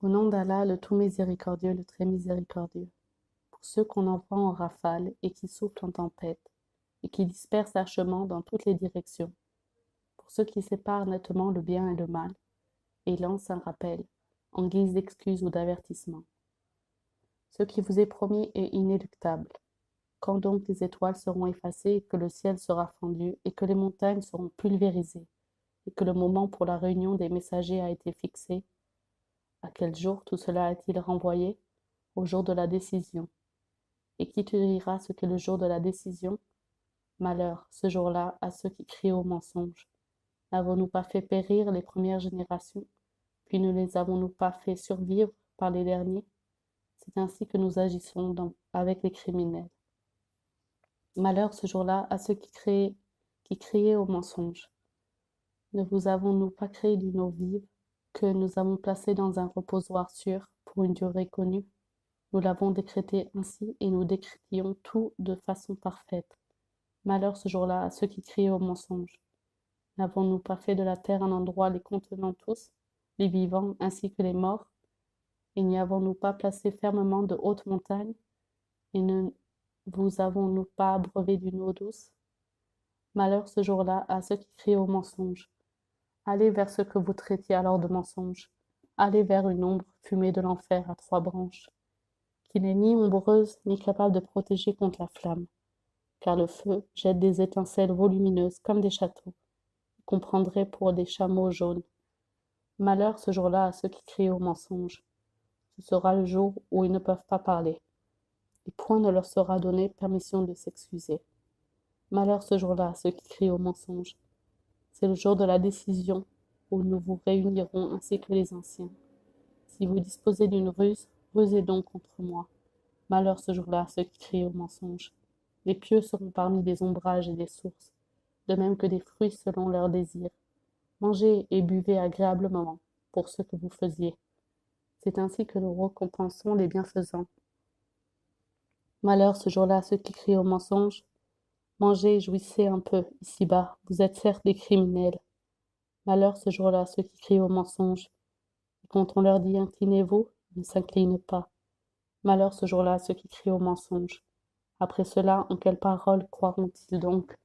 Au nom d'Allah, le tout miséricordieux, le très miséricordieux. Pour ceux qu'on envoie en rafale et qui soufflent en tempête, et qui dispersent lâchement dans toutes les directions. Pour ceux qui séparent nettement le bien et le mal, et lancent un rappel, en guise d'excuse ou d'avertissement. Ce qui vous est promis est inéluctable. Quand donc les étoiles seront effacées, et que le ciel sera fendu, et que les montagnes seront pulvérisées, et que le moment pour la réunion des messagers a été fixé, à quel jour tout cela est-il renvoyé? Au jour de la décision. Et qui te dira ce qu'est le jour de la décision? Malheur, ce jour-là, à ceux qui crient au mensonge. N'avons-nous pas fait périr les premières générations, puis ne les avons-nous pas fait survivre par les derniers? C'est ainsi que nous agissons avec les criminels. Malheur ce jour-là à ceux qui criaient au mensonge. Ne vous avons-nous pas créé d'une eau vive, que nous avons placée dans un reposoir sûr pour une durée connue? Nous l'avons décrété ainsi et nous décrétions tout de façon parfaite. Malheur ce jour-là à ceux qui criaient au mensonge. N'avons-nous pas fait de la terre un endroit les contenant tous, les vivants ainsi que les morts? Et n'y avons-nous pas placé fermement de hautes montagnes? Et ne vous avons-nous pas abreuvé d'une eau douce? Malheur ce jour-là à ceux qui crient au mensonge. Allez vers ce que vous traitiez alors de mensonge. Allez vers une ombre fumée de l'enfer à 3 branches, qui n'est ni ombreuse ni capable de protéger contre la flamme, car le feu jette des étincelles volumineuses comme des châteaux, qu'on prendrait pour des chameaux jaunes. Malheur ce jour-là à ceux qui crient au mensonge. Ce sera le jour où ils ne peuvent pas parler, et point ne leur sera donné permission de s'excuser. Malheur ce jour-là à ceux qui crient au mensonge. C'est le jour de la décision, où nous vous réunirons ainsi que les anciens. Si vous disposez d'une ruse, rusez donc contre moi. Malheur ce jour-là à ceux qui crient au mensonge. Les pieux seront parmi des ombrages et des sources, de même que des fruits selon leurs désirs. Mangez et buvez agréablement pour ce que vous faisiez. C'est ainsi que nous récompensons les bienfaisants. Malheur ce jour-là à ceux qui crient au mensonge. Mangez et jouissez un peu, ici-bas, vous êtes certes des criminels. Malheur ce jour-là à ceux qui crient au mensonge. Et quand on leur dit inclinez-vous, ils ne s'inclinent pas. Malheur ce jour-là à ceux qui crient au mensonge. Après cela, en quelles paroles croiront-ils donc?